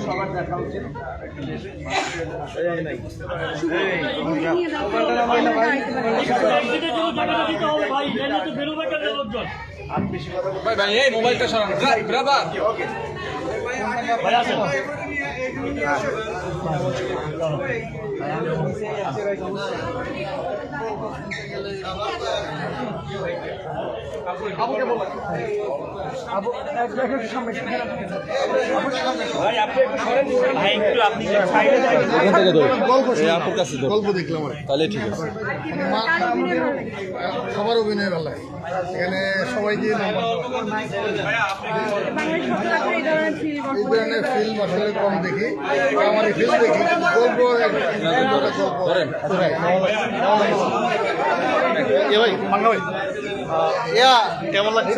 সবার দেখা উচিত ভাই এই মোবাইলটা সরান ব্রাদার ভাই আসেন আবুকে বল আবু একটু সামনে ভাই আপনি একটু সরেন ভাই একটু আপনি সাইডে যান এখান থেকে ধরুন গল্প এই আপুর কাছে ধরুন গল্প দেখলাম তাহলে ঠিক আছে সবার অভিনয় ভালো লাগে এখানে সবাই দিয়ে এই ধরনের ফিল্ম আসলে কম দেখি আমার এই ফিল্ম দেখি গল্প ধরেন কেমন লাগছে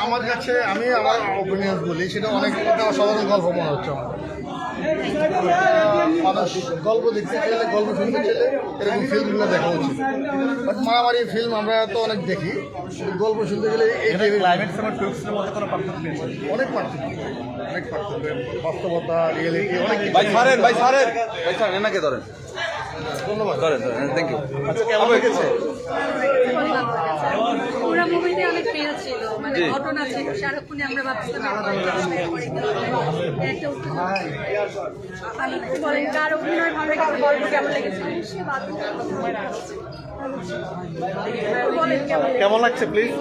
আমার কাছে আমি আমার ওপিনিয়ন বলি সেটা অনেক সাধারণ গল্প মনে হচ্ছে আমার মানুষ গল্প দেখতে চাইলে গল্প শুনতে চাইলে এরকম ফিল্মগুলো দেখা উচিত বাট মারামারি ফিল্ম আমরা তো অনেক দেখি গল্প শুনতে গেলে অনেক পার্থক্য অনেক পার্থক্য বাস্তবতা রিয়েলিটি অনেক ধরেন ধন্যবাদ ধরেন থ্যাংক ইউ আচ্ছা কেমন লেগেছে পুরো মুভিতে অনেক ফিল ছিল মানে ঘটনা ছিল সারাক্ষণ আমরা ভাবছিলাম বলেন কার অভিনয় ভালো লেগেছে গল্প কেমন লেগেছে কেমন লাগছে প্লিজ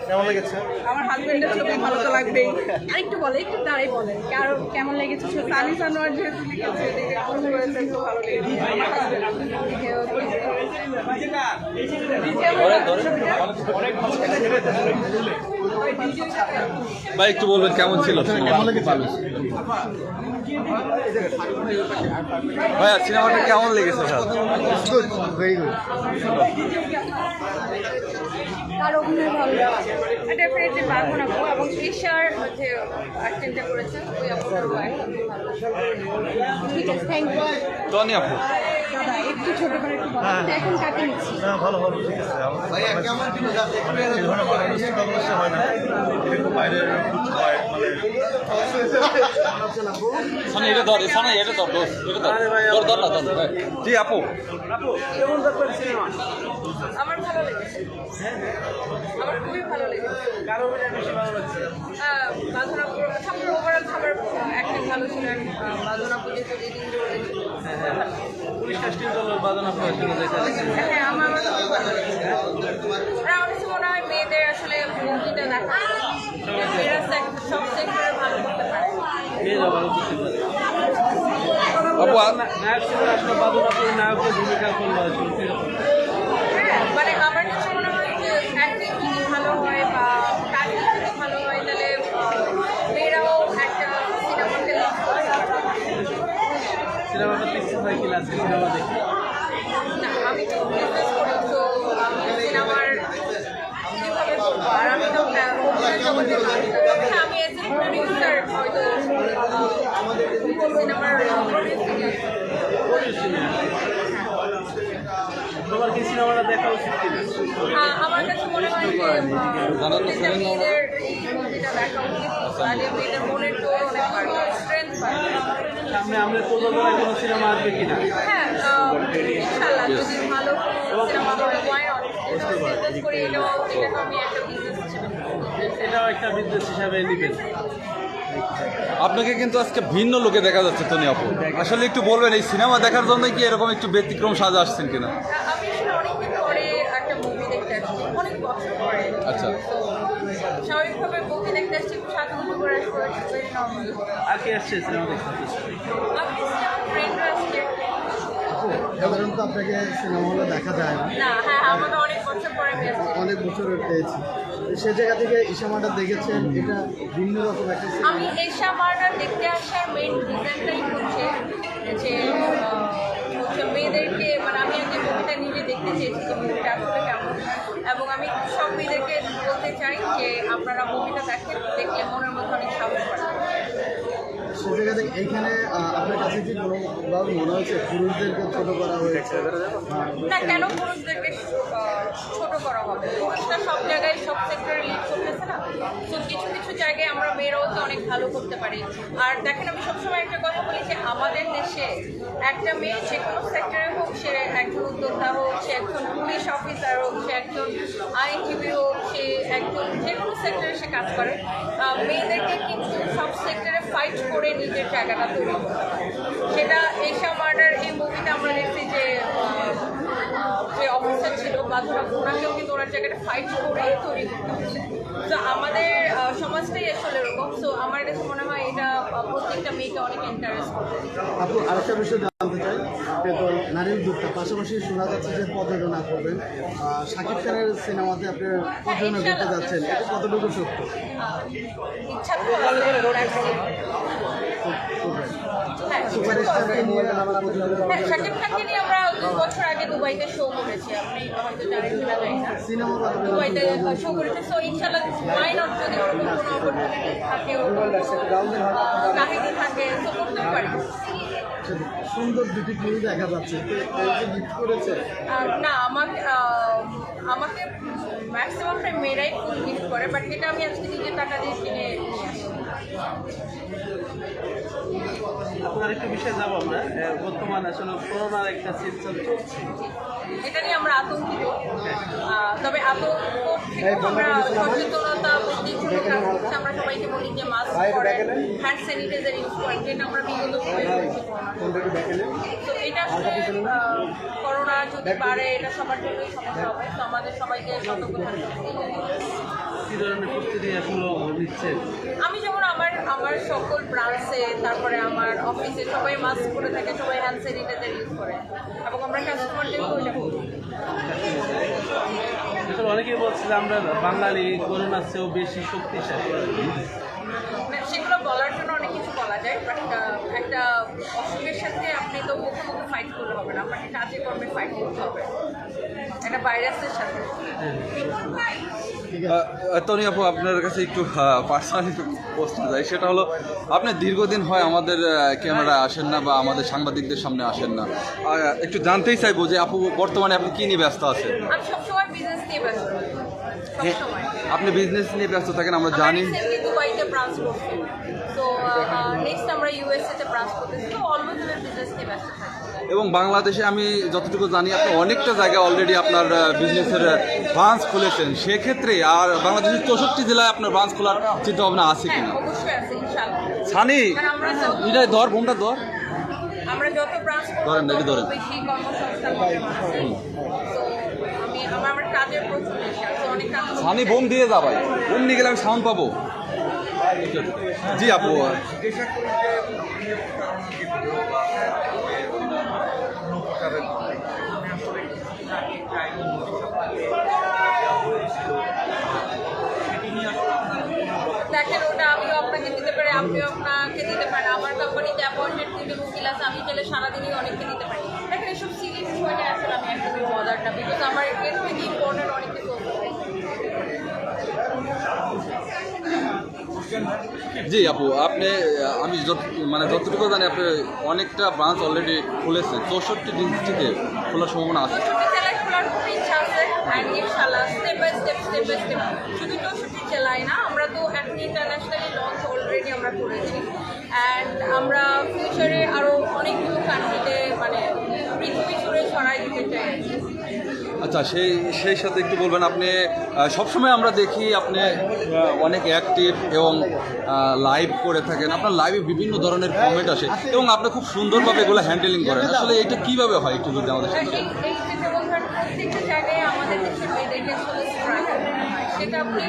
কেমন লেগেছে আমার হাজবেন্ডের ছবি ভালো তো লাগবেই আরেকটু বলে একটু তারাই বলে কার কেমন লেগেছে সানি সানোয়ার যেহেতু লিখেছে একটু ভালো লেগেছে ভাই একটু বলবেন কেমন ছিল ভাইয়া সিনেমাটা কেমন লেগেছে স্যার ভেরি গুড তার অভিনয় ভালো ডেফিনেটলি পারবো না এবং ঈশার যে অ্যাক্টিংটা করেছে ওই আপুটারও ঠিক আছে থ্যাংক ইউ টনি আপু দাদা একটু ছোট করে একটু বলো এখন কাকে নিচ্ছি ভালো ভালো ঠিক আছে ভাইয়া কেমন ছিল হয় না একটু বাইরে সামনে এটা ধর সামনে এটা ধর ধর না ধর জি আপু কেমন দেখবেন সিনেমা আমার ভালো লেগেছে আমার খুবই ভালো লেগেছে কারো বেশি ভালো লাগছে বাঁধনাপুর সবার ওভারঅল সবার অ্যাক্টিং ভালো ছিলেন বাঁধনাপুর যে লিডিং রয়েছে পুলিশ কাস্টিং চলো বাদনাপুর হ্যাঁ আমার আমার কাছে মনে হয় মেয়েদের আসলে মুভিটা দেখা মেয়েরা সব সেক্টরে ভালো করতে পারে মেয়েরা ভালো করতে পারে আপু নায়ক ছিল আসলে বাদনাপুর নায়কের ভূমিকা করলো হ্যাঁ মানে আমার কাছে মনে হয় যে অ্যাক্টিং যদি ভালো হয় বা কাটিং যদি ভালো হয় তাহলে মেয়েরাও একটা সিনেমাতে সিনেমাটা পিকচার হয় কি লাগছে সিনেমা দেখে না আমি তো বিজনেস করি তো সিনেমার কীভাবে বলবো আর আমি তো জগতের মানুষ আমি এজ এ প্রডিউসার হয়তো সিনেমার তোমার কি সিনেমাটা দেখা উচিত কিনা আমার কাছে মনে হয় যে মেয়েদের এই মুভিটা দেখা উচিত তাহলে মেয়েদের মনের জোর অনেক বাড়বে স্ট্রেংথ বাড়বে সামনে আমরা প্রযোজনায় কোনো সিনেমা আসবে কিনা হ্যাঁ ইনশাআল্লাহ যদি ভালো সিনেমা হয় ওয়াই নট বিজনেস করি এটাও আমি একটা বিজনেস হিসেবে এটাও একটা বিজনেস হিসাবে নিবেন আপনাকে কিন্তু আজকে ভিন্ন লোকে দেখা যাচ্ছে টনি আপু আসলে একটু বলবেন এই সিনেমা দেখার জন্য কি এরকম একটু ব্যতিক্রম সাজা আসছেন কিনা আমি আসলে অনেকদিন পরে একটা মুভি দেখতে আসছি অনেক বছর পরে আচ্ছা স্বাভাবিকভাবে মুভি দেখতে আসছি একটু সাজুগুজু করে আসছি ভেরি নর্মাল আর কি আসছে সিনেমা দেখতে আমি আমার ফ্রেন্ডরা আসছে সাধারণত আপনাকে সিনেমা হলে দেখা যায় না না হ্যাঁ আমাকে অনেক বছর পরে আমি আসছি অনেক বছর পেয়েছি সে জায়গা থেকে ইশামাটা দেখেছেন এটা ভিন্ন রকম একটা আমি এশা মার্ডার দেখতে আসার মেইন রিজনটাই হচ্ছে যে মেয়েদেরকে মানে আমি আজকে মুভিটা নিজে দেখতে চেয়েছি যে মুভিটা আসলে কেমন এবং আমি সব মেয়েদেরকে বলতে চাই যে আপনারা মুভিটা দেখেন দেখলে মনের মধ্যে অনেক সাহস পাবেন সে জায়গা থেকে এইখানে আপনার কাছে কি কোনোভাবে মনে হয়েছে পুরুষদেরকে ছোট করা হয়েছে না কেন পুরুষদেরকে ছোট করা হবে পুরুষরা সব জায়গায় সব সেক্টরে লিড করতেছে না তো কিছু কিছু জায়গায় আমরা মেয়েরাও তো অনেক ভালো করতে পারি। আর দেখেন, আমি সবসময় একটা কথা বলি যে আমাদের দেশে একটা মেয়ে যে কোনো সেক্টরে হোক, সে একজন উদ্যোক্তা হোক, সে একজন পুলিশ অফিসার হোক, সে একজন আইনজীবী হোক, সে একজন যে কোনো সেক্টরে সে কাজ করে, মেয়েদেরকে কিন্তু সব সেক্টরে ফাইট করে নিজের জায়গাটা তৈরি করতে হয়। সেটা এশা মার্ডার এই মুভিতে আমরা দেখছি যে যে অফিসার ছিল বাধুরা, ওনাকেও কিন্তু ওনার জায়গাটা ফাইট করেই তৈরি করতে হচ্ছে। তো আমাদের সমাজটাই আসলে এরকম। তো আমার কাছে মনে হয় এটা প্রত্যেকটা মেয়েকে অনেক এনকারেজ করবে। আপু আরেকটা বিষয় জানতে চাই, কিন্তু নারী উদ্যোক্তা পাশাপাশি শোনা যাচ্ছে যে প্রযোজনা করবেন, শাকিব খানের সিনেমাতে আপনি প্রযোজনা করতে যাচ্ছেন, এটা কতটুকু সত্য? ইচ্ছা তো আছে, হ্যাঁ, সুপারস্টারকে নিয়ে আমরা প্রযোজনা হ্যাঁ, শাকিব খানকে নিয়ে আমরা 2 বছর আগে দুবাইতে শো করেছি, আপনি হয়তো জানেন কিনা জানি না, সিনেমা দুবাইতে শো করেছি। সো ইনশাল্লাহ ওয়াই নট, যদি ওরকম কোনো অপরচুনিটি থাকে, কাহিনী থাকে, তো করতে পারি। সুন্দর দুটি ফুল দেখা যাচ্ছে, তো এই যে গিফট করেছে না, আমাকে ম্যাক্সিমাম টাইম মেয়েরাই ফুল গিফট করে, বাট এটা আমি আজকে নিজের টাকা দিয়ে কিনে নিয়ে আসি। আপনার একটা বিষয় যাবো আমরা, বর্তমানে আসলে করোনার একটা সিস্টেম চলছে, এটা নিয়ে আমরা আতঙ্কিত। তবে আতঙ্ক থেকেও আমরা সচেতনতা বলতে ছোটো কাজ করছি। আমরা সবাইকে বলি যে মাস্ক পরেন, হ্যান্ড স্যানিটাইজার ইউজ করেন, যেটা আমরা বিগত সময়ে করেছি। তো এটা আসলে করোনা যদি বাড়ে, এটা সবার জন্যই সমস্যা হবে। তো আমাদের সবাইকে সতর্ক থাকতে হবে। কি ধরনের প্রস্তুতি আসলে নিচ্ছেন? আমি যেমন আমার সকল ব্রাঞ্চে, তারপরে আমার অফিসে সবাই মাস্ক পরে থাকে, সবাই হ্যান্ড স্যানিটাইজার ইউজ করে, এবং আমরা কাস্টমারদেরকেও এটা বলি। এখন অনেকেই বলছে যে আমরা বাঙালি করোনার চেয়েও বেশি শক্তিশালী। সেগুলো বলার জন্য অনেক কিছু বলা যায়, বাট একটা অসুখের সাথে আপনি তো মুখে মুখে ফাইট করলে হবে না, আপনাকে কাজে কর্মে ফাইট করতে হবে একটা ভাইরাসের সাথে। তনি আপু, আপনার কাছে একটু পার্সোনালি প্রশ্ন যায়, সেটা হলো আপনি দীর্ঘদিন হয় আমাদের ক্যামেরায় আসেন না বা আমাদের সাংবাদিকদের সামনে আসেন না, একটু জানতেই চাইবো যে আপু বর্তমানে আপনি কী নিয়ে ব্যস্ত আছেন? আমি সবসময় বিজনেস নিয়ে ব্যস্ত, সবসময়। আপনি বিজনেস নিয়ে ব্যস্ত থাকেন, আমরা জানি। রিসেন্টলি দুবাইতে ব্রাঞ্চ করছি, তো নেক্সট আমরা ইউএসএ তে ব্রাঞ্চ করতেছি, তো অলওয়েজ আমি বিজনেস নিয়ে ব্যস্ত থাকি। এবং বাংলাদেশে আমি যতটুকু জানি আপনি অনেকটা জায়গায় অলরেডি আপনার বিজনেসের ব্রাঞ্চ খুলেছেন, সেক্ষেত্রে আর বাংলাদেশের 64 জেলায় আপনার ব্রাঞ্চ খোলার চিন্তা ভাবনা আছে হ্যাঁ, কিনা? অবশ্যই আছে, ইনশাআল্লাহ। সানি কারণ এটাই ধর, বোমটা ধর। আমরা যত ব্রাঞ্চ ধরেন, করব, এটি তত ধরেন। বেশি কর্মসংস্থান হবে মানুষের। তো আমার কাজের প্রচুর বেশি আছে, অনেক কাজ করতে সানি চাই। বোম দিয়ে যা ভাই, বোম নিয়ে গেলে আমি সাউন্ড পাবো। জি আপু, দেখেন, ওটা আমিও আপনাকে দিতে পারি, আপনিও আপনাকে দিতে পারেন। আমার কোম্পানিতে অ্যাপয়েন্টমেন্ট দিতে উকিল আছে, আমি চাইলে সারাদিনই অনেককে দিতে পারি। দেখেন, এসব সিরিয়াস বিষয় নিয়ে আসলে আমি একদমই মজার না, বিকজ আমার এর থেকে ইম্পর্টেন্ট অনেক কিছু আছে। জি আপু, আপনি আমি যতটুকু জানি আপনি অনেকটা ব্রাঞ্চ অলরেডি খুলেছেন, 64 ডিস্ট্রিক্টে খোলার সম্ভাবনা আছে। জেলায় খোলার খুব ইচ্ছা আছে, অ্যান্ড ইনশাআল্লাহ স্টেপ বাই স্টেপ শুধু 64 জেলায় না, আমরা তো এখন ইন্টারন্যাশনালি লঞ্চ অলরেডি আমরা করেছি, অ্যান্ড আমরা ফিউচারে আরও অনেকগুলো কান্ট্রিতে মানে পৃথিবী জুড়ে ছড়াই দিতে চাই। আচ্ছা, সেই সাথে একটু বলবেন, আপনি সবসময় আমরা দেখি আপনি অনেক অ্যাক্টিভ এবং লাইভ করে থাকেন, আপনার লাইভে বিভিন্ন ধরনের কমেন্ট আসে এবং আপনি খুব সুন্দরভাবে এগুলো হ্যান্ডেলিং করেন। আসলে এটা কীভাবে হয় একটু যদি আমাদের সাথে? এই যে যেমন ধরেন, প্রত্যেকটা জায়গায় আমাদের দেশের মেয়েদেরকে আসলে স্ট্রাগল করতে হয়, সেটা আপনি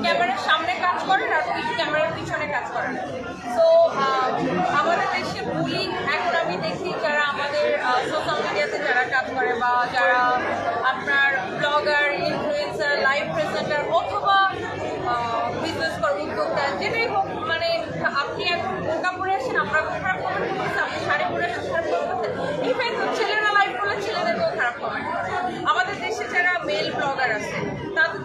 ক্যামেরার সামনে কাজ করেন আর ক্যামেরার পিছনে কাজ করেন। তো আমাদের দেশে বুলিং এখন আমি দেখি, যারা আমাদের সোশ্যাল মিডিয়াতে যারা কাজ করে বা যারা আপনার ব্লগার, ইনফ্লুয়েন্সার, লাইভ প্রেজেন্টার অথবা বিজনেস করে উদ্যোক্তা, যেটাই হোক, মানে আপনি এখন বোরকা পরে আসেন, আমরা খারাপ কমেন্ট করতেছি, আপনি শাড়ি পরে আসেন, খারাপ কমেন্ট করতেছেন। ইভেন ছেলেরা লাইভ করলে ছেলেদেরকেও খারাপ কমেন্ট করে। আমাদের দেশে যারা মেল ব্লগার আছে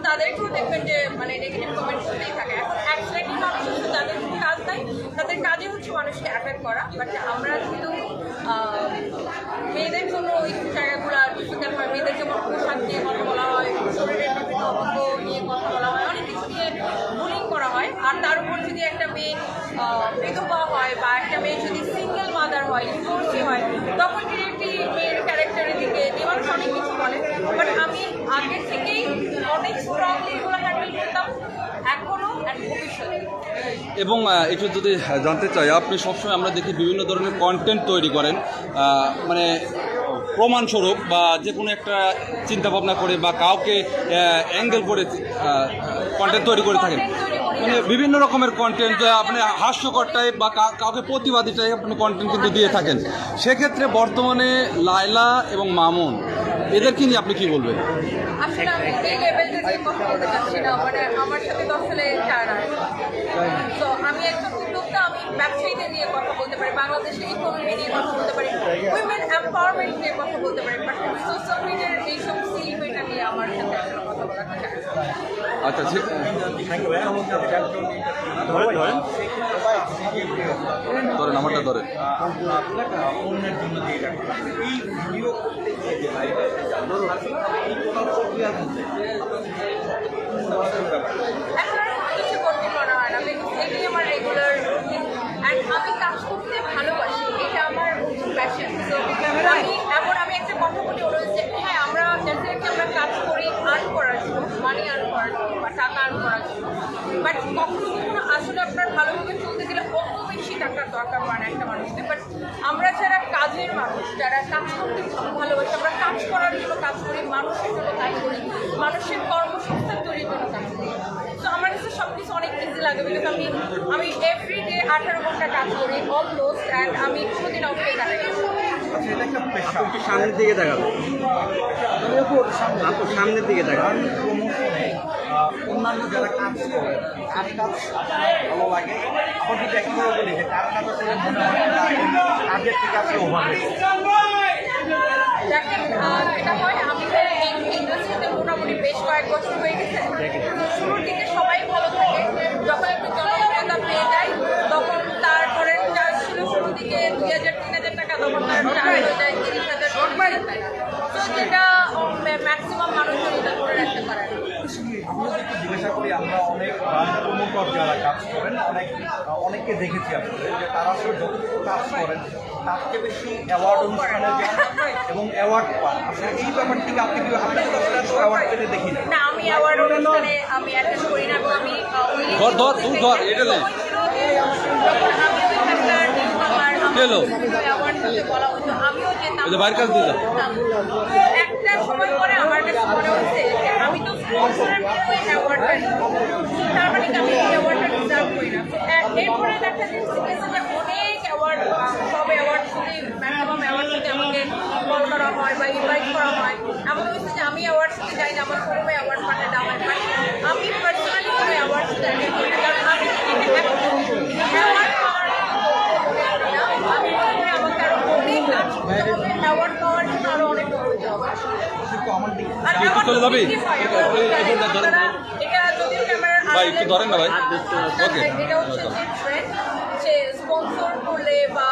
তাদেরকেও দেখবেন যে মানে নেগেটিভ কমেন্ট করতেই থাকে। এখন অ্যাকচুয়ালি মানুষ হচ্ছে যাদের কোনো কাজ নাই, তাদের কাজে হচ্ছে মানুষকে অ্যাটাক করা, বাট আমরা কিন্তু মেয়েদের জন্য ওই জায়গাগুলো ডিফিকাল্ট হয়। মেয়েদের যেমন পোশাক নিয়ে কথা বলা হয়, শরীরের বিভিন্ন অঙ্গ নিয়ে কথা বলা হয়, অনেক কিছু নিয়ে বুলিং আর তার উপর যদি একটা মেয়ে বিধবা হয় বা একটা মেয়ে যদি সিঙ্গেল মাদার হয়, ডিভোর্সি হয়, তখন একটি মেয়ের ক্যারেক্টারের দিকে মানুষ অনেক কিছু বলে। বাট আমি আগে থেকেই অনেক স্ট্রংলি এগুলো হ্যান্ডেল করতাম, এখনও আর ভবিষ্যতে। এবং একটু যদি জানতে চাই, আপনি সবসময় আমরা দেখি বিভিন্ন ধরনের কন্টেন্ট তৈরি করেন, মানে প্রমাণস্বরূপ বা যে কোনো একটা চিন্তা ভাবনা করে বা কাউকে অ্যাঙ্গেল করে কন্টেন্ট তৈরি করে থাকেন, মানে বিভিন্ন রকমের কন্টেন্ট, আপনি হাস্যকর টাইপ বা কাউকে প্রতিবাদী টাইপ আপনি কন্টেন্ট কিন্তু দিয়ে থাকেন। সেক্ষেত্রে বর্তমানে লায়লা এবং মামুন এদেরকে নিয়ে আপনি কি বলবেন? আসলে আমি এই লেভেলটা নিয়ে কথা বলতে চাচ্ছি না, মানে আমার সাথে তো আসলে চায় না। তো আমি একজন উদ্যোক্তা, আমি ব্যবসায়ীদের নিয়ে কথা বলতে পারি, বাংলাদেশের ইকোনমি নিয়ে কথা বলতে পারি, উইমেন এম্পাওয়ারমেন্ট নিয়ে কথা বলতে পারি, বাট সোশ্যাল মিডিয়ার এইসব সিলিমেটা নিয়ে আমার সাথে আসলে কথা বলা চায় না। আচ্ছা, ধরেন আমারটা ধরেন। অন্যের জন্য দিয়ে রাখবেন এই ভিডিও করতে গিয়ে যে লাইভে এই কোনো প্রক্রিয়া হচ্ছে এখন আর কিছু করতে মনে হয় না, বিকজ এটাই আমার রেগুলার রুটিন অ্যান্ড আমি কাজ করতে ভালোবাসি, এটা আমার প্যাশন। সো আমি একটা কথা বলি ওরা যে হ্যাঁ, আমরা ডেফিনেটলি আমরা কাজ করি আর্ন করার জন্য, মানি আর্ন করার জন্য বা টাকা আর্ন করার জন্য, বাট কখনো কখনো আসলে আপনার ভালোভাবে চলতে গেলে অত বেশি টাকার দরকার হয় না একটা মানুষকে। বাট আমরা যারা কাজের মানুষ, যারা কাজ করতে ভালোবাসি, আমরা কাজ করার জন্য কাজ করি, মানুষের জন্য কাজ করি, মানুষের কর্মসংস্থান তৈরির জন্য কাজ করি। তো আমার কাছে সব কিছু অনেক ইজি লাগে, বিকজ আমি এভরিডে 18 ঘন্টা কাজ করি অলমোস্ট, অ্যান্ড আমি কোনোদিন অফে কাটাই না। এটা একটা পেশা। একটু সামনের দিকে তাকাবো, আপু সামনের দিকে তাকাবো। অন্যান্য যারা কাজ করে কাজ ভালো লাগে, আবার যদি একইভাবে বলি যে কার কাজ আসলে মনে হয় না কাজের থেকে আসলে ওভাবে দেখেন, এটা হয় আমি এই ইন্ডাস্ট্রিতে মোটামুটি বেশ কয়েক বছর হয়ে গেছে। শুরুর দিকে সবাই ভালো থাকে, যখন একটু জনপ্রিয়তা পেয়ে যায় তখন তারপরে চার্জ ছিল শুরুর দিকে 2000-3000 টাকা, তখন তার চার্জ হয়ে যায় 30,000-40,000 টাকা। তো যেটা ম্যাক্সিমাম মানুষজন এটা করে রাখতে পারে না। আমরা একটু জিজ্ঞাসা করি, আমরা অনেক প্রমোটর যারা কাজ করেন অনেককে দেখেছি আসলে যে তারা আসলে যতটুকু কাজ করেন তার থেকে বেশি অ্যাওয়ার্ড অনুষ্ঠানে যান এবং অ্যাওয়ার্ড পান। আসলে এই ব্যাপারটিকে আপনি কি আপনি তো আসলে অ্যাওয়ার্ড পেতে দেখি না, আমি অ্যাওয়ার্ড অনুষ্ঠানে আমি অ্যাটেন্ড করি না, এবং আমি এটা নেই বাইরের কাজ দিয়ে যাও। একটা সময় পরে আমার কাছে মনে হচ্ছে যে আমি তো স্পন্সরের বিনিময়ে অ্যাওয়ার্ডটা নিই, তার মানে কি আমি এই অ্যাওয়ার্ডটা ডিজার্ভ করি না। এরপরে দেখা যাচ্ছে যে অনেক অ্যাওয়ার্ড, সব অ্যাওয়ার্ড শুধু ম্যাক্সিমাম অ্যাওয়ার্ড যদি আমাকে কল করা হয় বা ইনভাইট করা হয়, এমন হয়েছে যে আমি অ্যাওয়ার্ড শুধু যাই না, আমার শোরুমে অ্যাওয়ার্ড পাঠায় দেওয়া হয়, বাট আমি পার্সোনালি কোনো অ্যাওয়ার্ড শুধু অ্যাটেন্ড করি না, কারণ আমি অ্যাওয়ার্ড পাওয়ার আমি মনে করি আমাকে আরো অনেক কাজ করতে হবে, অ্যাওয়ার্ড পাওয়ার জন্য আরো অনেক করতে হবে। আর অ্যাওয়ার্ড চলে যাবি? এটা যদিও ক্যামেরার ভাই একটু ধরেন না ভাই। ওকে, এটা হচ্ছে যে ট্রেন্ড, যে স্পন্সর করলে বা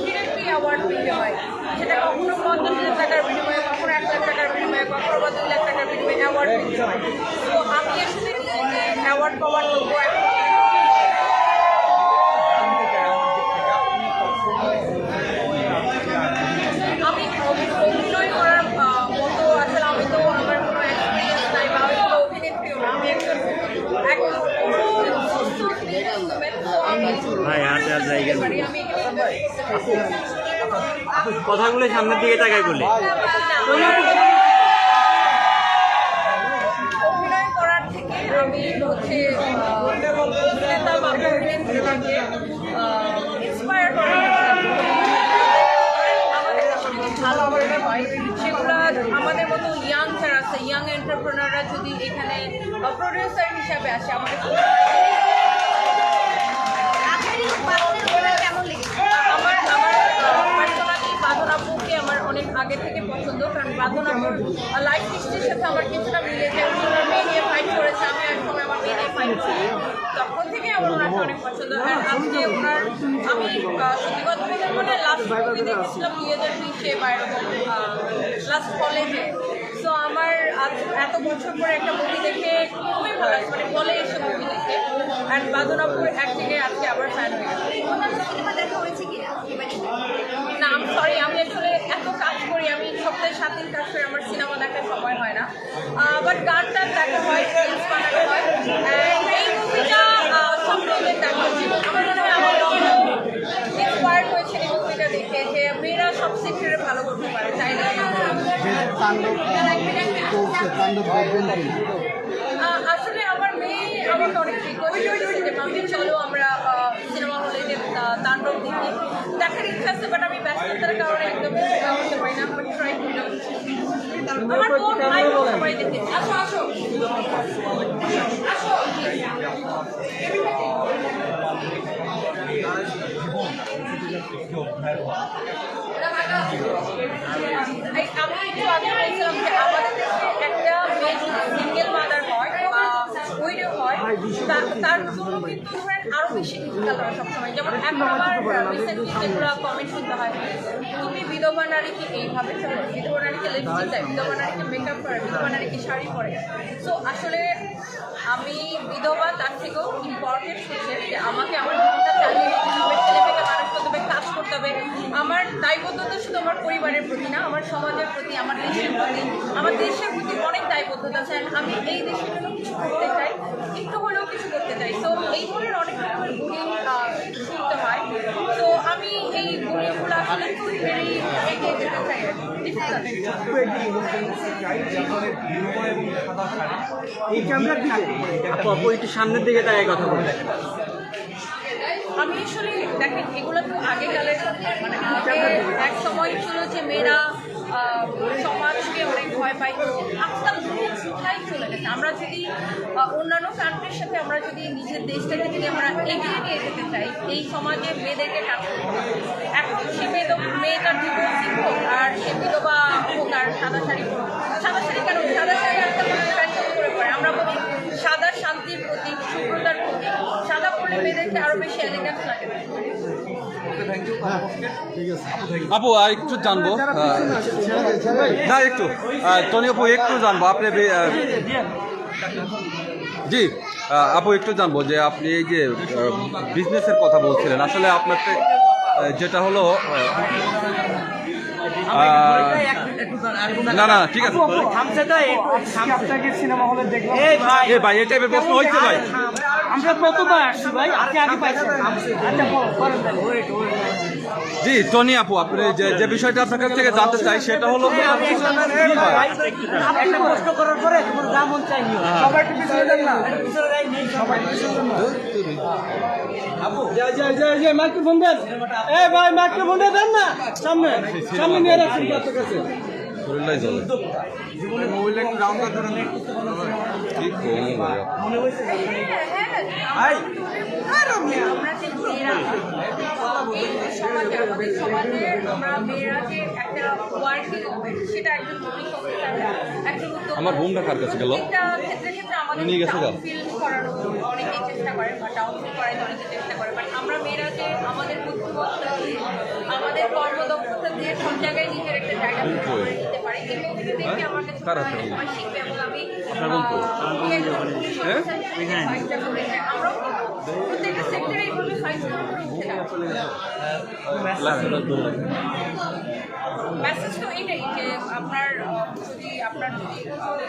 ডিরেক্টলি অ্যাওয়ার্ড দিতে হয়, সেটা কখনো 50,000 টাকার বিনিময়ে, কখনো 1 লাখ টাকার বিনিময়ে, কখনো বা 2 লাখ টাকার বিনিময়ে অ্যাওয়ার্ড দিতে হয়। তো আমি আসলে নিজেকে অ্যাওয়ার্ড পাওয়ার যোগ্য এখন আমি অভিনয় করার মতো আসলে আমি তো আমার কোনো এক্সপিরিয়েন্স নাই বা আমি কোনো অভিনেত্রীও না, আমি একজন কথাগুলো সামনের দিকে তাকাই করলে অভিনয় করার থেকে আমি হচ্ছে অভিনেতা বা অভিনেত্রীকে ইন্সপায়ার করার আমাদের দেশে যদি ভালো অভিনয় হয়, সেগুলো আমাদের মতো ইয়াং যারা আছে, ইয়াং এন্টারপ্রেনাররা যদি এখানে প্রডিউসার হিসাবে আসে, আমাদের পার্সোনালি বাঁধন আপুকে আমার অনেক আগে থেকে পছন্দ, কারণ বাঁধন আপুর লাইফ হিস্ট্রির সাথে আমার কিছুটা মিলে যায়। উনি ওনার মেয়ে নিয়ে ফাইট করেছে, আমি এক সময় আমার মেয়ে নিয়ে ফাইট করি, তখন থেকে আমার ওনাকে অনেক পছন্দ। আর আজকে ওনার আমি সত্যি কথা বলতে লাস্ট মুভি দেখেছিলাম 2020-এ বা এরকম লাস্ট কলেজে। সো আমার এত বছর পরে একটা মুভি দেখে খুবই ভালো লাগছে, মানে বলে এসে মুভি দেখে। অ্যান্ড বাদনাপুর এক জায়গায় আজকে আবার ফ্যান হয়ে গেছে। সিনেমা দেখা হয়েছে কিনা না আমি সরি, আমি আসলে এত কাজ করি, আমি সপ্তাহে 7 দিন কাজ করি, আমার সিনেমা দেখার সময় হয় না। বাট গানটা দেখা হয়, রিলস বানানো হয়। And এই মুভিটা সব রকমের দেখা হচ্ছে। আমার মনে হয় আমার ইন্সপায়ার্ড হয়েছে এই মুভিটা দেখে, যে মেয়েরা সব সেক্টরে ভালো করতে পারে, চাইলে যে তাণ্ডব চলছে, তাণ্ডব দেখবেন কি? আসলে আমার মেয়ে আমাকে অনেক রিকোয়েস্ট করেছে যে মাম্মি চলো আমরা সিনেমা হলে যে তাণ্ডব দেখি। দেখার ইচ্ছা আছে, বাট আমি ব্যস্ততার কারণে একদম করতে পারি না। বাট ট্রাই করলাম। আমার বোন ভাই বোন সবাই দেখতে। আসো আসো আসো। আমি একটু আগে বলছিলাম যে আমাদের দেশে একটা মেয়ে যদি সিঙ্গেল মাদার হয় বা উইডো হয়, তার জন্য কিন্তু ধরেন আরো বেশি ডিফিকাল্ট হয় সবসময়। যেমন এখন আমার রিসেন্টলি যেগুলো কমেন্ট শুনতে হয়, তুমি বিধবা নারীকে এইভাবে চলো, বিধবা নারীকে লিপস্টিক দেয়, বিধবা নারীকে মেকআপ করে, বিধবা নারীকে শাড়ি পরে। সো আসলে আমি বিধবা, তার থেকেও ইম্পর্টেন্ট হচ্ছে যে আমাকে আমার জীবনটা চালিয়ে নিতে হবে, ছেলে মেয়েকে মানুষ করতে হবে, কাজ করতে হবে। আমার দায়বদ্ধতা শুধু আমার পরিবারের প্রতি না, আমার সমাজের প্রতি, আমার দেশের প্রতি, অনেক দায়বদ্ধতা আছে। আমি এই দেশের জন্য কিছু করতে চাই, একটু হলেও কিছু করতে চাই। তো এই ধরনের অনেক রকমের বুলিং শুনতে হয়। তো আমি এই বুলিংগুলো আসলে ভেরি এগিয়ে যেতে চাই। এই ক্যামেরার দিকে আপু একটু সামনের দিকে তাই কথা বলতে। আমি আসলে দেখেন এগুলো তো আগেকালের কথা, মানে আগে এক সময় ছিল যে মেয়েরা সমাজকে অনেক ভয় পাইতো। আজকাল কোথায় চলে গেছে। আমরা যদি অন্যান্য কান্ট্রির সাথে আমরা যদি নিজের দেশটাকে যদি আমরা এগিয়ে নিয়ে যেতে চাই, এই সমাজে মেয়েদেরকে কাজ করতে হবে। এখন সে মেয়েটার ডিভোর্সিং হোক আর সে বিধবা হোক আর সাদা শাড়ি হোক, সাদা শাড়ি কেন, সাদা শাড়ি আজকাল ফ্যাশন করে পড়ে। আমরা বলি সাদা শান্তির প্রতীক, শুভ্রতার প্রতীক। সাদা পড়লে মেয়েদেরকে আরো বেশি এলিগেন্স লাগে। আপু আর একটু জানবো, না একটু টনি আপু একটু জানবো আপনি জি আপু একটু জানবো যে আপনি এই যে বিজনেসের কথা বলছিলেন, আসলে আপনার যেটা হলো না না ঠিক আছে সিনেমা হলে দেখলাম এ ভাই এই টাইপের প্রশ্ন হয়েছে ভাই। আমরা কতবার আসছি ভাই, আপনি আগে পাইছেন। জি টনি আপু আপনি যে বিষয়টা আপনার কাছ থেকে জানতে চাই সেটা হলো একটা প্রশ্ন করার পরে তোমার দামন চাইনি, সবাই একটু পিছনে যান না, পিছনে যাই নেই, সবাই পিছনে যান না। আপু জয় মাইক্রোফোন দেন, এ ভাই মাইক্রোফোন দেন না, সামনে সামনে নিয়ে রাখুন আপনার কাছে। জীবনে মোবাইলে একটু ডাউন করে ধরে ঠিক আমরা যে মেয়েরা এই সমাজে, আমাদের সমাজে আমরা মেয়েরা যে একটা ওয়ার্কিং সেটা একজন একজন আমার বোনটা কার কাছে গেল? ক্ষেত্রে আমাদের নিয়ে গেছে গা? ফিল করানো অনেকেই চেষ্টা করে বা ডাউন ফিল করানো অনেকে চেষ্টা করে। বাট আমরা মেয়েরা যে আমাদের বুদ্ধিমত্তা দিয়ে, আমাদের কর্মদক্ষতা দিয়ে সব জায়গায় নিজের একটা জায়গা করে দিতে পারি। এই মুভিটা দেখে আমার কাছে সবাই শিখবে এবং আমি আমরাও প্রত্যেকটা সেক্টরে এইভাবে ফাইট করে উঠতে মেসেজ তো এইটাই যে আপনার যদি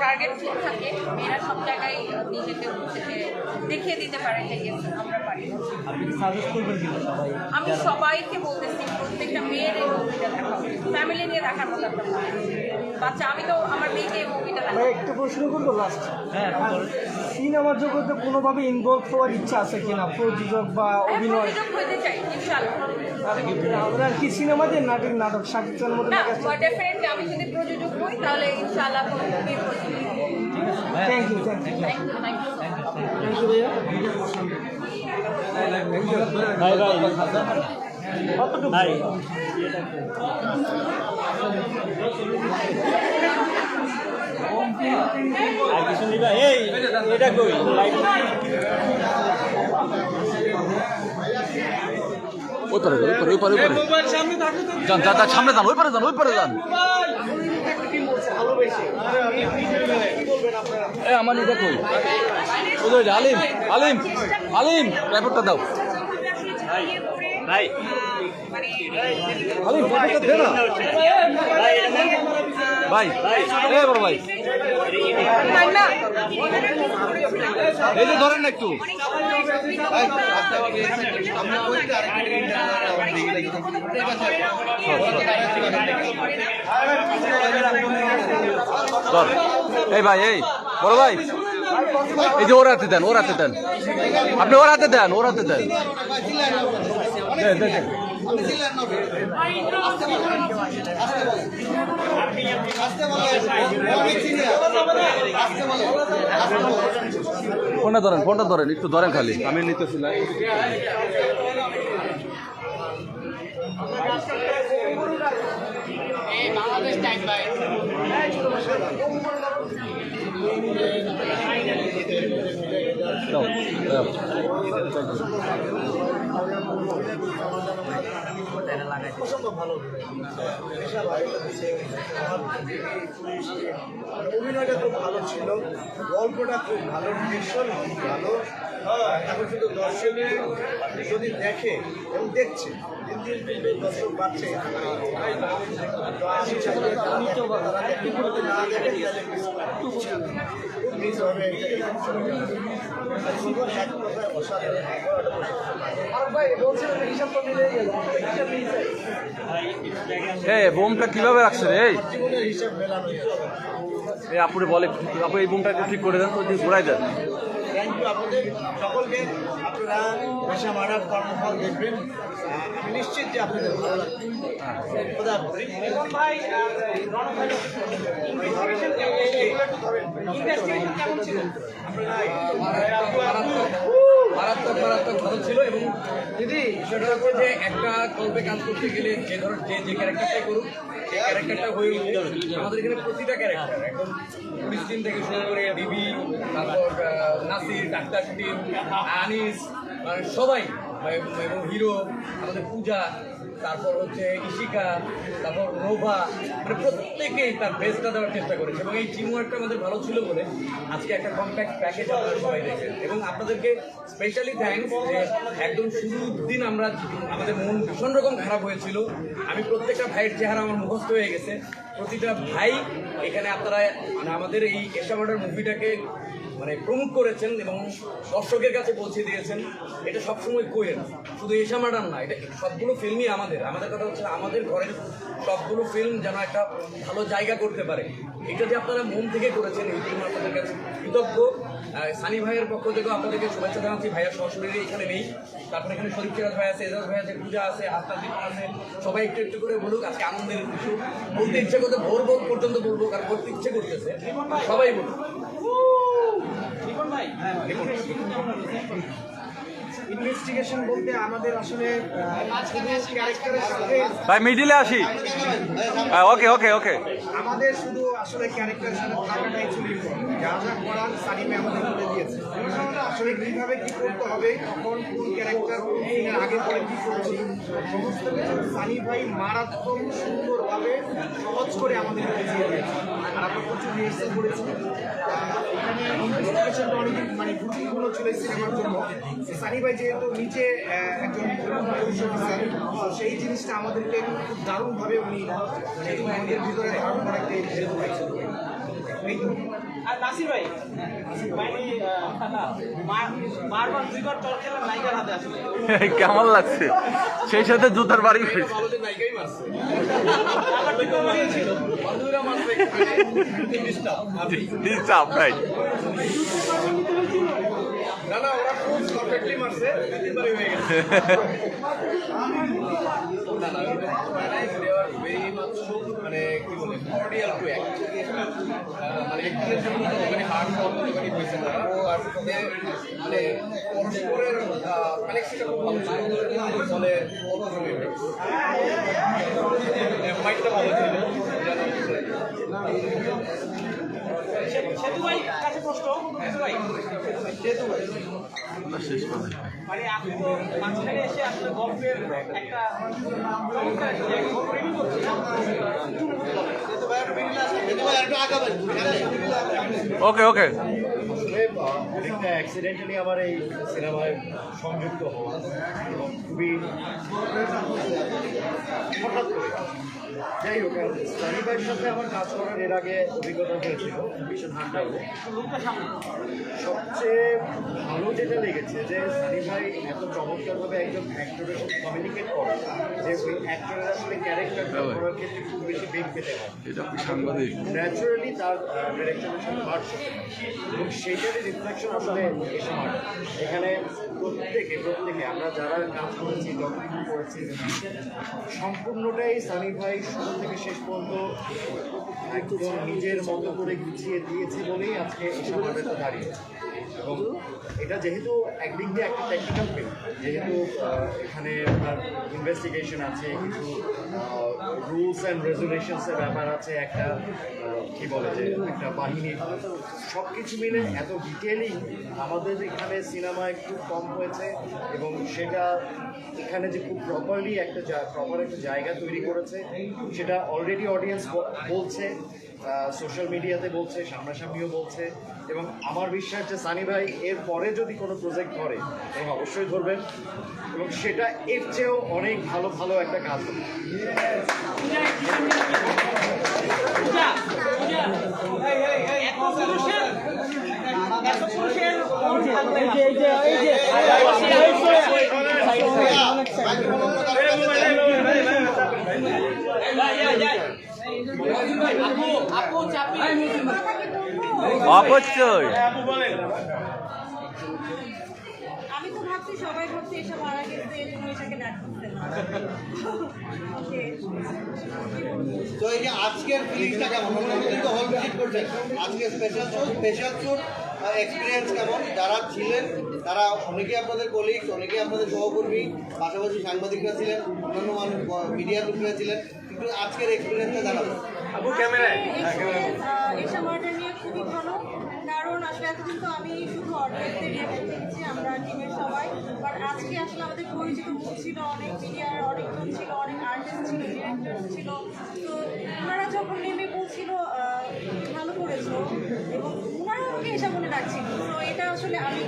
টার্গেট ঠিক থাকে, মেয়েরা সব জায়গায় নিজেকে দেখিয়ে দিতে পারে যে আমরা পারি। আমি সবাইকে বলতেছি প্রত্যেকটা মেয়ের এই মুভিটা দেখা, ফ্যামিলি নিয়ে দেখার মতো একটা বাচ্চা। আমি তো আমার মেয়েকে এই মুভিটা দেখা। একটা প্রশ্ন করবো লাস্ট, সিনেমার জগতে কোনোভাবে ইনভলভ হওয়ার ইচ্ছা আছে কিনা, প্রযোজক বা অভিনয়? প্রযোজক হতে চাই ইনশাআল্লাহ। আমরা কি সিনেমাতে নাটক শাকিব খানের মতো না, ডেফিনেটলি আমি যদি প্রযোজক হই তাহলে ইনশাআল্লাহ কোনো মুভি প্রযোজক হব। Thank you thank you thank you ভাইয়া। ভাই কতটুকু ভাই এই এটা কই ওই পারে যান, সামনে যান, ওই পারে যান, ওই পারে যান। আমার এটা কই ওদের আলিম আলিম আলিম ব্যাপারটা দাও ভাই আলিম ব্যাপারটা দে না ভাই এ বড় ভাই এই যে ধরেন না একটু ধর এই ভাই এই বড় ভাই এই যে ওর হাতে দেন আপনি ওর হাতে দেন ফোনটা ধরেন একটু ধরেন খালি আমি নিতেছি না অভিনয়টা খুব ভালো ছিল, গল্পটা খুব ভালো, ডিরেকশন খুব ভালো। এখন শুধু দর্শকে যদি দেখে এবং দেখছে, দিন দিন কিন্তু দর্শক বাড়ছে। তো আমি চাইবো তারা দেখে করতে না দেখে তাহলে মিস হবে। এক কথায় অসাধারণ বোমটা কিভাবে রাখছে রে জীবনের হিসাব মেলানো। এই আপুরে বলে আপু এই বোমটা একটু ঠিক করে দেন তো ঘুরাই দেন থ্যাংক ইউ আপনাদের সকলকে। আপনারা পেশা মারার কর্মফল দেখবেন, আমি নিশ্চিত যে আপনাদের ভালো লাগবে। খোদা হাফেজ। মারাত্মক ভালো ছিল। এবং দিদি সেটা হচ্ছে যে একটা গল্পে কাজ করতে গেলে যে ক্যারেক্টারটাই করুক সেই ক্যারেক্টারটা হয়ে উঠতে হবে। আমাদের এখানে প্রতিটা ক্যারেক্টার একদম পুলিশ টিম থেকে শুরু করে ডিবি, তারপর নাসির, ডাক্তার টিম, আনিস, সবাই এবং হিরো আমাদের পূজা, তারপর হচ্ছে ইশিকা, তারপর নোভা, মানে প্রত্যেকেই তার বেস্টটা দেওয়ার চেষ্টা করেছে। এবং এই টিমওয়ার্কটা আমাদের ভালো ছিল বলে আজকে একটা কম্প্যাক্ট প্যাকেজ আপনারা সবাই দেখেন। এবং আপনাদেরকে স্পেশালি থ্যাঙ্কস যে একদম শুরুর দিন আমাদের মন ভীষণ রকম খারাপ হয়েছিল। আমি প্রত্যেকটা ভাইয়ের চেহারা আমার মুখস্থ হয়ে গেছে। প্রতিটা ভাই এখানে আপনারা মানে আমাদের এই এশা মার্ডার মুভিটাকে মানে প্রমোট করেছেন এবং দর্শকের কাছে পৌঁছে দিয়েছেন। এটা সবসময় কোয়েন, শুধু এশা মার্ডার না, এটা সবগুলো ফিল্মই আমাদের কথা হচ্ছে আমাদের ঘরের সবগুলো ফিল্ম যেন একটা ভালো জায়গা করতে পারে। এটা যে আপনারা মন থেকে করেছেন এই জন্য আপনাদের কাছে কৃতজ্ঞ। সানি ভাইয়ের পক্ষ থেকেও আপনাদেরকে শুভেচ্ছা জানাচ্ছি। ভাইয়ার সশরীরে এখানে নেই, তারপরে এখানে শরীফ সিরাজ ভাই আছে, এজাজ ভাই আছে, পূজা আছে, হাসনাত দীপন আছে। সবাই একটু একটু করে বলুক, আজকে আনন্দের কিছু বলতে ইচ্ছে করতে ভোর পর্যন্ত বলবো, আর করতে ইচ্ছে করতেছে সবাই বলুক। ইনভেস্টিগেশন বলতে আমাদের আসলে ক্যারেক্টারের সাথে ভাই মিডিলে আসি ওকে আমাদের শুধু আসলে ক্যারেক্টারের সাথে থাকাটাই ছিল যা যা করার সানিমে আমাদের বলে দিয়েছে। আসলে কীভাবে কী করতে হবে, কখন কোন ক্যারেক্টার কোন দিনের আগে পরে কী করছি, সমস্ত কিছু সানি ভাই মারাত্মক সুন্দরভাবে সহজ করে আমাদের বুঝিয়ে দিয়েছে। আর আমরা প্রচুর রিহার্সাল করেছি। এখানে ইনভেস্টিগেশনটা অনেকদিন মানে গুরুত্বপূর্ণ ছিল এই সিনেমার জন্য। সানি ভাই যেহেতু নিচে একজন পুলিশ অফিসার, সেই জিনিসটা আমাদেরকে খুব দারুণভাবে উনি আমাদের ভিতরে ধারণ করাতে হেল্প করেছেন। আর নাসির ভাই বারবার দুইবার চল খেলার নায়িকার হাতে আসলে কেমন লাগছে? সেই সাথে জুতার বাড়ি নায়িকাই মারছে, আবার দুইবার মারিয়েছিল। বন্ধুরা মারছে ভাই না ওরা খুব পারফেক্টলি মারছে, তিনবারই হয়ে গেছে। মানে কি বলে কর্ডিয়াল টু অ্যাক্ট, মানে অ্যাক্টিংয়ের জন্য মানে হার্ড কর্মী হয়েছে তারা। আর সাথে মানে পরস্পরের কানেকশনটা খুব ভালো ছিল, ফলে ফাইটটা ভালো ছিল। সেতু ভাই কাছে প্রশ্ন, সেতু ভাই শেষ মানে আপনি তো মাঝখানে এসে আসলে গল্পের একটা ওকে ওকে আসলে অনেকটা অ্যাক্সিডেন্টালি আমার এই সিনেমায় সংযুক্ত হওয়া এবং খুবই হঠাৎ করে। যাই হোক, সানি ভাইয়ের সাথে আমার কাজ করার এর আগে অভিজ্ঞতা হয়েছিল মিশন হান্টারে। সবচেয়ে ভালো যেটা লেগেছে যে সানি ভাই এত চমৎকারভাবে একজন অ্যাক্টরের সাথে কমিউনিকেট করে যে ওই অ্যাক্টরের আসলে ক্যারেক্টারটা করার ক্ষেত্রে খুব বেশি বেগ পেতে হয়। এটা কি সাংবাদিক ন্যাচারালি তার ডিরেকশনের সাথে মার্চ এবং সেইটারই রিফ্লেকশন আসলে এসে মার্চ। এখানে প্রত্যেকে আমরা যারা কাজ করেছি, যতটুকু করেছি, সম্পূর্ণটাই সানি ভাই শুরু থেকে শেষ পর্যন্ত একদম নিজের মতো করে গুছিয়ে দিয়েছে বলেই আজকে এই সময়টা দাঁড়িয়েছে। এবং এটা যেহেতু একদিক দিয়ে একটা টেকনিক্যাল ফিল্ম, যেহেতু এখানে আপনার ইনভেস্টিগেশন আছে, কিছু রুলস অ্যান্ড রেজুলেশনসের ব্যাপার আছে, একটা কি বলে যে একটা বাহিনী, সব কিছু মিলে এত ডিটেলিং আমাদের এখানে সিনেমায় খুব কম হয়েছে। এবং সেটা এখানে যে খুব প্রপারলি একটা জায়গা তৈরি করেছে, সেটা অলরেডি অডিয়েন্স বলছে, সোশ্যাল মিডিয়াতে বলছে, সামনাসামনিও বলছে। এবং আমার বিশ্বাস যে সানি ভাই এর পরে যদি কোনো প্রজেক্ট করে এবং অবশ্যই ধরবেন, এবং সেটা এর চেয়েও অনেক ভালো ভালো একটা কাজ হবে। অবশ্যই আমি তো ভাবছি সবাই ভাবছি এসব মারা গেছে তুমি এটাকে ডাকতে না তো এই যে আজকের ফিলিংসটা কেমন? আপনারা তো হল ভিজিট করছেন, আজকে স্পেশাল শো এক্সপিরিয়েন্স কেমন? যারা ছিলেন তারা অনেকেই আপনাদের কলিগস, অনেকেই আপনাদের সহকর্মী, পাশাপাশি সাংবাদিকরা ছিলেন, অন্যান্য মানুষ মিডিয়ার লোকেরা ছিলেন, কিন্তু আজকের এক্সপিরিয়েন্সটা জানাবেন। এসব মার্ডার নিয়ে খুবই ভালো, কারণ আসলে এতদিন তো আমি শুধু অডিয়েন্সদের রিয়াকশন দেখেছি, আমরা টিমের সবাই। বাট আজকে আসলে আমাদের পরিচিত মুখ ছিল, অনেক মিডিয়ার অনেকজন ছিল, অনেক আর্টিস্ট ছিল, ডিরেক্টর ছিল। তো ওনারা যখন নেমে বলছিল ভালো করেছো, এবং ওনারা আমাকে এসব মনে রাখছিল। তো এটা আসলে আমি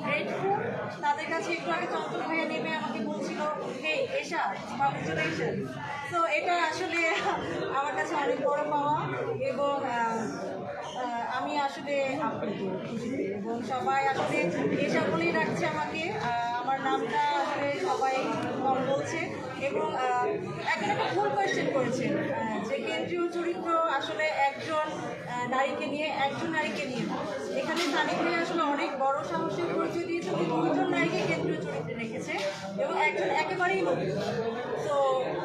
গ্রেটফুল তাদের কাছে। একটু আগে চঞ্চল ভাইয়া নেমে আমাকে বলছিল হে এশা কংগ্রেচুলেশন। তো এটা আসলে আমার কাছে অনেক বড় পাওয়া, এবং আমি আসলে খুশিতে, এবং সবাই আসলে এসা বলেই রাখছে আমাকে, আমার নামটা আসলে সবাই কম বলছে। এবং একটা ভুল কোয়েশ্চেন করেছেন যে কেন্দ্রীয় চরিত্র আসলে একজন নারীকে নিয়ে না। এখানে সানি ভাই আসলে অনেক বড় সাহসের পরিচয় দিয়েছে, দুজন নারীকে কেন্দ্রীয় চরিত্রে রেখেছে এবং একজন একেবারেই নতুন। তো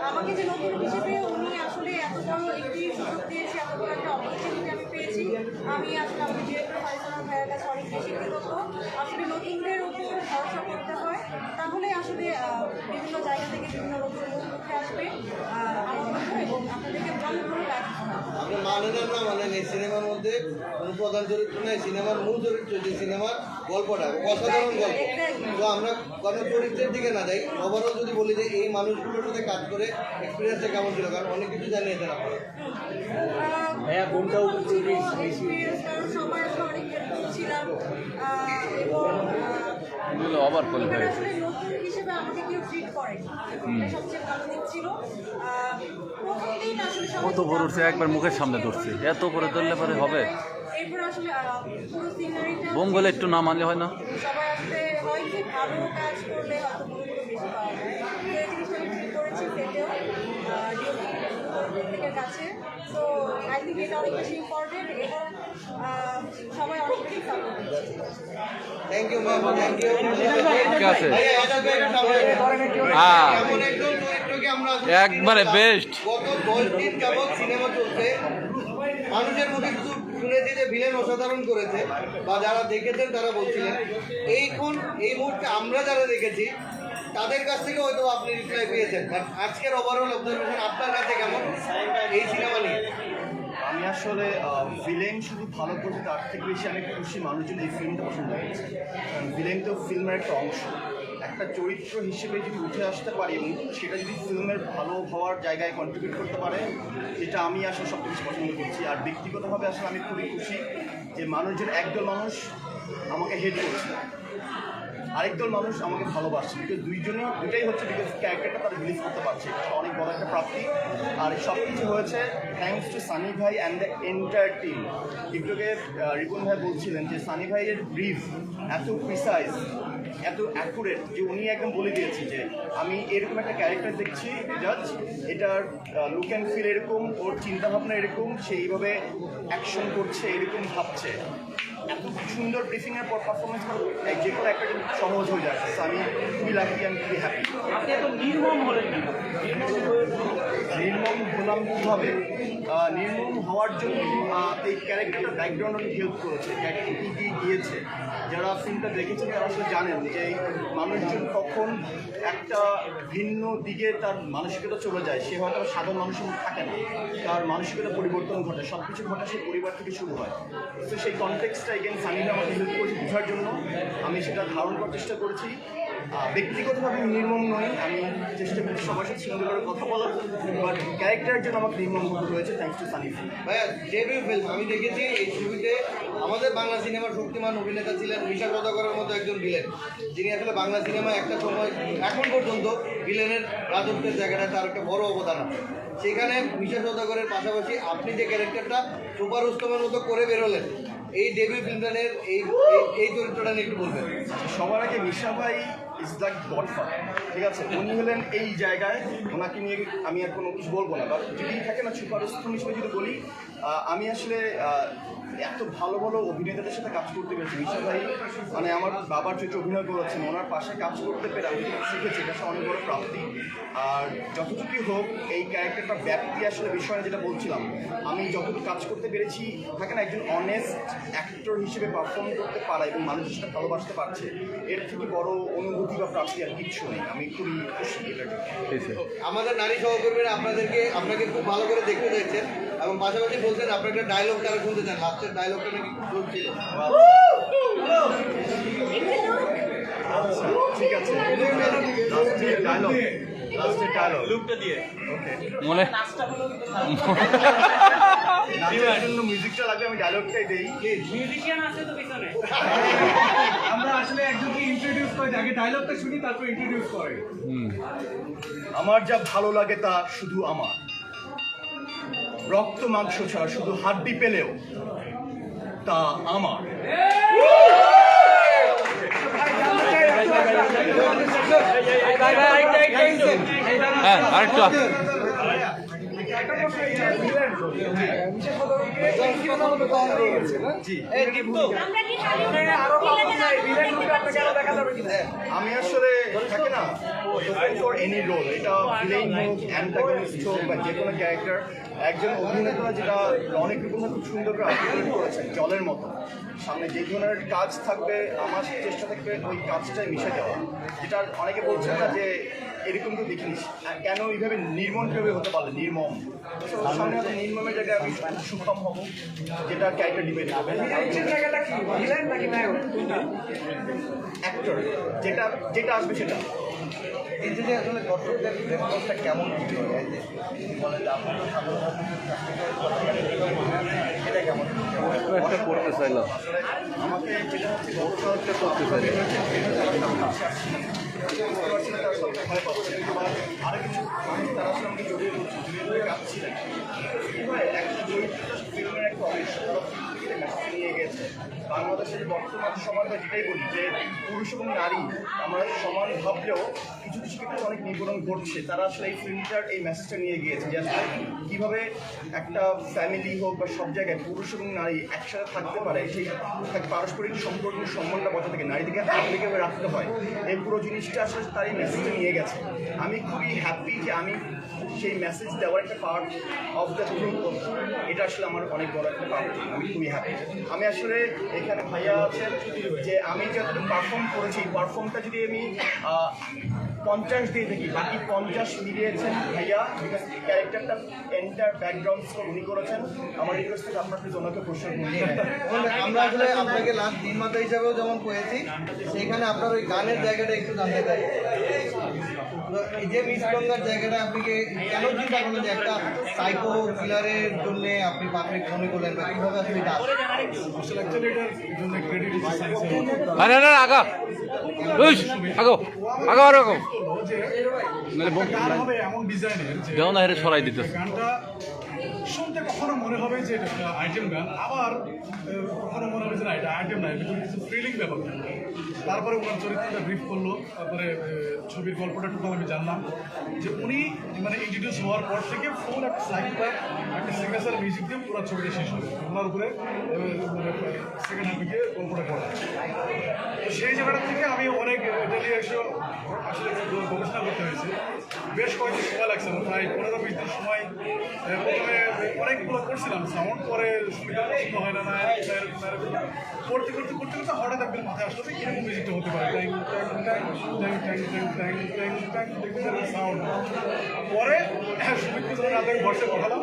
আমাকে যে নতুন হিসেবে উনি আসলে এত বড় একটি সুযোগ দিয়েছে, এত বড় একটা অপরচুনিটি আমি পেয়েছি। আমি আসলে আমাদের ডিরেক্টর ফারিসানা ভাইয়ের কাছে অনেক বেশি কৃতজ্ঞ। আসলে নতুনদের উপর ভরসা করতে হয়, তাহলে আসলে বিভিন্ন জায়গা থেকে বিভিন্ন নতুন মুখ উঠে আসবে আমার মতো, এবং আপনাদেরকে ভালো ভালো রাখতে হবে। আপনি মানেন না মানেন, এই সিনেমার মধ্যে কোনো প্রধান চরিত্র নেই, সিনেমার মূল চরিত্র যে সিনেমার গল্পটা অসাধারণ গল্প। তো আমরা কোনো চরিত্রের দিকে না যাই, ওভারঅল যদি বলি যে এই মানুষগুলোর সাথে কাজ করে এক্সপিরিয়েন্সটা কেমন ছিল, কারণ অনেক কিছু জানিয়েছেন আপনারা। সবাই আসলে অনেক হেল্পফুল ছিলাম, এবং আবার বলে ভাই আসলে নতুন হিসেবে আমাকে কেউ ট্রিট করে, এটা সবচেয়ে ভালো দিক ছিল। প্রথম দিন আসলে কত বড় উঠছে, একবার মুখের সামনে ধরছে, এত করে ধরলে পরে হবে। এরপর আসলে পুরো সিনারিটা বোম বলে একটু না মানলে হয় না। সবাই আসলে হয় কি ভালো কাজ করলে হয়তো মূল্য বেশি পাওয়া যায়। তো এই জিনিসটা আমি ঠিক করেছি সেটেও প্রত্যেকের কাছে। তো আই থিঙ্ক এটা অনেক বেশি ইম্পর্টেন্ট, এবং সবাই অনেক বেশি সাপোর্ট করছে। Thank you ma'am, thank you. ঠিক আছে, এমন একজন চরিত্রকে আমরা একবারে বেস্ট। গত 10 দিন যাবৎ সিনেমা চলছে, মানুষের মুখে শুধু শুনেছি যে ভিলেন অসাধারণ করেছে, বা যারা দেখেছেন তারা বলছিলেন। এই মুহূর্তে আমরা যারা দেখেছি তাদের কাছ থেকে হয়তো আপনি রিপ্লাই পেয়েছেন, বাট আজকের ওভারঅল অবজারভেশন আপনার কাছে কেমন এই সিনেমা নিয়ে? আমি আসলে ভিলেন শুধু ভালো করতে তার থেকে বেশি আমি খুশি মানুষজন এই ফিল্মটা পছন্দ করেছে। কারণ ভিলেন তো ফিল্মের একটা অংশ, একটা চরিত্র হিসেবে যদি উঠে আসতে পারি এবং সেটা যদি ফিল্মের ভালো হওয়ার জায়গায় কন্ট্রিবিউট করতে পারে, এটা আমি আসলে সবচেয়ে বেশি পছন্দ করছি। আর ব্যক্তিগতভাবে আসলে আমি খুবই খুশি যে মানুষজন, একদল মানুষ আমাকে হেট করছে, আরেকদল মানুষ আমাকে ভালোবাসছে, বিকজ দুইটাই হচ্ছে বিকজ ক্যারেক্টারটা তারা রিলিজ করতে পারছে, এটা অনেক বড় একটা প্রাপ্তি। আর সব কিছু হয়েছে থ্যাঙ্কস টু সানি ভাই অ্যান্ড দ্য এন্টায়ার টিম। একটুকে রিপন ভাই বলছিলেন যে সানি ভাইয়ের ব্রিফ এত প্রিসাইজ, এত অ্যাকুরেট যে উনি একদম বলে দিয়েছে যে আমি এরকম একটা ক্যারেক্টার দেখছি জাজ, এটার লুক অ্যান্ড ফিল এরকম, ওর চিন্তাভাবনা এরকম, সেইভাবে অ্যাকশন করছে, এরকম ভাবছে। এত সুন্দর ব্রিফিংয়ের পর পারফরমেন্স যে কোনো একটা সহজ হয়ে যাচ্ছে। আমি খুবই লাকি, আমি খুবই হ্যাপি। আপনি এত নির্মম হলেন না? নির্মম হলাম কীভাবে? নির্মম হওয়ার জন্য এই ক্যারেক্টারটা ব্যাকগ্রাউন্ড অনেক হেল্প করেছে, ক্যারেক্টার কী কী গিয়েছে। যারা ফিল্মটা দেখেছেন তারা আসলে জানেন যে মানুষজন কখন একটা ভিন্ন দিকে তার মানসিকতা চলে যায়, সে হয়তো সাধারণ মানুষের মধ্যে থাকে না, তার মানসিকতা পরিবর্তন ঘটে, সব কিছু ঘটে সেই পরিবার থেকে শুরু হয়। তো সেই কনটেক্সটটা এগেন সানিরা আমাকে হেল্প করেছে বোঝার জন্য, আমি সেটা ধারণ করার চেষ্টা করেছি। ব্যক্তিগতভাবে আমি নির্মম নই, আমি চেষ্টা করছি সবার সাথে সুন্দর করে কথা বলার, বাট ক্যারেক্টারের জন্য আমাকে নির্মম হতে হয়েছে থ্যাঙ্কস টু সানি। ভাইয়া ডেবিউ ফিল্ম আমি দেখেছি, এই ছবিতে আমাদের বাংলা সিনেমার শক্তিমান অভিনেতা ছিলেন মিশা সওদাগরের মতো একজন ভিলেন, যিনি আসলে বাংলা সিনেমায় একটা সময় এখন পর্যন্ত ভিলেনের রাজত্বের জায়গাটা তার একটা বড় অবদান আছে। সেখানে মিশা সওদাগরের পাশাপাশি আপনি যে ক্যারেক্টারটা সুপার রুস্তমের মতো করে বেরোলেন, এই ডেবিউ ফিল্মের এই চরিত্রটা নিয়ে একটু বলবেন। সবার আগে মিশা ভাই ইজ দ্য গডফাদার, ঠিক আছে? উনি হলেন এই জায়গায়, ওনাকে নিয়ে আমি আর কোনো কিছু বলবো না, বাট যদি থাকে না সুপার রুস্তম হিসেবে যদি বলি, আমি আসলে এত ভালো ভালো অভিনেতাদের সাথে কাজ করতে পেরেছি। মিশা ভাই মানে আমার বাবার চরিত্রে অভিনয় করেছেন, ওনার পাশে কাজ করতে পেরে আমি শিখেছি, এটা অনেক বড় প্রাপ্তি। আর যতটুকুই হোক এই ক্যারেক্টারটা ব্যাপ্তি আসলে বিষয়ে যেটা বলছিলাম, আমি যতটুকু কাজ করতে পেরেছি, থাকে না একজন অনেস্ট অ্যাক্টর হিসেবে পারফর্ম করতে পারা এবং মানুষের সাথে ভালোবাসতে পারছে, এর থেকে বড় অনুভূতি বা প্রাপ্তি আর কিচ্ছু নেই। আমি খুবই খুশি এটার জন্য। আমাদের নারী সহকর্মীরা আপনাকে খুব ভালো করে দেখতে চাইছেন এবং পাশাপাশি বলছেন আপনার একটা ডায়লগ তারা শুনতে চান, লাস্টের ডায়লগটা নাকি বলছিল। ঠিক আছে, লাস্টের ডায়লগ লুকটা দিয়ে মনে নাচের জন্য মিউজিকটা লাগবে, আমি ডায়লগটাই দেই। মিউজিশিয়ান আছে তো পিছনে। আমরা আসলে একজনকে ইন্ট্রোডিউস করি, আগে ডায়লগটা শুনি তারপর ইন্ট্রোডিউস করে। আমার যা ভালো লাগে তা শুধু আমার, রক্ত মাংস ছাড়া শুধু হাড্ডি পেলেও তা আমার। হ্যাঁ আরেকটু আমি আসলে থাকে না ফর এনি রোল, এটা ভিলেন হোক, অ্যান্টাগনিস্ট হোক বা যে কোনো ক্যারেক্টার, একজন অভিনেতা যেটা অনেক রকম খুব সুন্দর করে আর্টিকুলেট করেছেন, জলের মতো সামনে যে ধরনের কাজ থাকবে আমার চেষ্টা থাকবে ওই কাজটাই মিশে যাওয়া। যেটা অনেকে বলছেন না যে এরকম তো দেখিনি, কেন এইভাবে নির্মম কীভাবে হতে পারলে নির্মম, সামনে হয়তো নির্মমের জায়গায় আমি সুখম হব, যেটা ক্যারেক্টার ডিবেট হবে। অ্যাক্টর যেটা যেটা আসবে সেটা। এই যে আসলে দর্শকদের রেসপন্সটা কেমন ছিল, বলে যে আপনি তো সেটা কেমন একটা করতে চাইলাম। আমাকে যেটা হচ্ছে গল্পটা করতে চাই ভয় পাচ্ছে, আরো কিছু তারা আসলে আমাকে জড়িয়ে পড়ছে, জড়িয়ে ধরে কাঁদছিলেন। কি হয় একটা চরিত্রটা ফিল্মের একটা অংশ নিয়ে গেছে। বাংলাদেশের বর্তমান সমাজে যেটাই বলি যে পুরুষ এবং নারী আমরা সমান ভাবলেও কিছু কিছু ক্ষেত্রে অনেক নিপীড়ন ঘটছে। তারা আসলে এই ফিল্মটার এই মেসেজটা নিয়ে গিয়েছে যে আসলে কীভাবে একটা ফ্যামিলি হোক বা সব জায়গায় পুরুষ এবং নারী একসাথে থাকতে পারে, সেই পারস্পরিক সম্পর্ক সম্মানটা বজায় থাকে, নারীদেরকে আগলে কীভাবে রাখতে হয়, এই পুরো জিনিসটা আসলে তার এই মেসেজটা নিয়ে গেছে। আমি খুবই হ্যাপি যে আমি সেই মেসেজ দেওয়ার একটা পার্ট অফ দ্য গ্রুপ, এটা আসলে আমার অনেক বড় একটা পার্ট। আমি খুবই হ্যাপি। আমি আসলে এখানে ভাইয়া আছেন যে আমি যতটুকু পারফর্ম করেছি, পারফর্মটা যদি আমি 50 দিয়ে দেখি, বাকি 50 মিলিয়েছেন ভাইয়া, বিকজ ক্যারেক্টারটা এন্টার ব্যাকগ্রাউন্ড স্কোর উনি করেছেন। আমার রিকোয়েস্ট থেকে আপনার প্লিজ ওনাকে প্রশ্ন করুন। আমরা আসলে আপনাকে লাস্ট নির্মাতা হিসাবেও যেমন পেয়েছি, সেইখানে আপনার ওই গানের জায়গাটা একটু জানতে চাই। তো এই যে মিস গঙ্গার জায়গাটা আপনি কেন চিন্তা করলেন যে একটা সাইকো কিলারের জন্য আপনি পাবলিক মনে করলেন, বা কীভাবে আপনি এটা আগা আগা আগা এমন ডিজাইনের যে দেও না, সরাই দিতে গানটা শুনতে কখনো মনে হবে যে এটা একটা আইটেম গান, আবার কখনো মনে হবে যে না এটা আইটেম না, এটা কিছু ফিলিং ব্যাপার। তারপরে ওনার চরিত্রটা ব্রিফ করলো, তারপরে ছবির গল্পটা টোটাল আমি জানলাম যে উনি মানে ইন্ট্রোডিউস হওয়ার পর থেকে ফুল একটা সাইকেল একটা সিগনেচার মিউজিক দিয়ে পুরো ছবিটা শেষ হবে। ওনার উপরে সেকেন্ড হাফে গিয়ে গল্পটা করা। তো সেই জায়গাটা থেকে আমি অনেক এটা নিয়ে এসে আসলে গবেষণা করতে হয়েছে। বেশ কয়েকদিন সময় লাগছে, প্রায় 15-20 দিন সময়। প্রথমে অনেকগুলো করছিলাম সাউন্ড, পরে সুবিধা পছন্দ হয় না করতে করতে করতে করতে হঠাৎ একদিন মাথায় আসলো যে কিরকম মিউজিকটা হতে পারে, সাউন্ড। পরে সুবিধা যখন রাতে ঘরে পাঠালাম,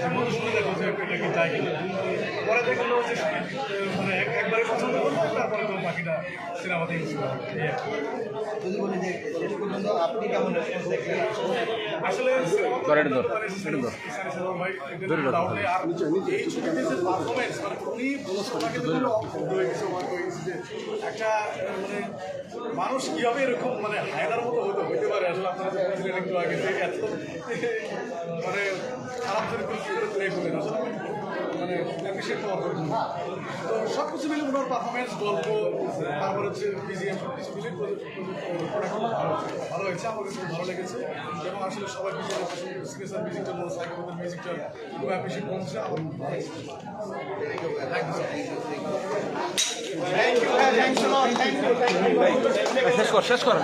সে মধ্যে শুনে দেখো যে এটা কি চাই কিনা। পরে দেখলো যে মানে একবারে পছন্দ করলো, তারপরে তো বাকিটা সিনেমাতে ইউজ করা। যদি বলি যে শেষ পর্যন্ত আপনি কেমন রেসপন্স দেখলেন? আসলে একটা মানে মানুষ কিভাবে এরকম মানে হায়দার মতো হইতে পারে, আসলে আপনারা একটু আগে যে এত মানে খারাপ চরিত্র কি করে তৈরি করলেন, আসলে মানে অ্যাপ্রিসিয়েট করা তো সব কিছু মিলে ওনার পারফরমেন্স, গল্প, তারপর হচ্ছে বিজিএম সব কিছু মিলে ভালো হয়েছে। আমার কাছে ভালো লেগেছে এবং আসলে সবাই সিগনেচার মিউজিকটা সাইকেলের মিউজিকটা খুব অ্যাপ্রিসিয়েট করছে। আমার ভালো লেগেছে। শেষ কর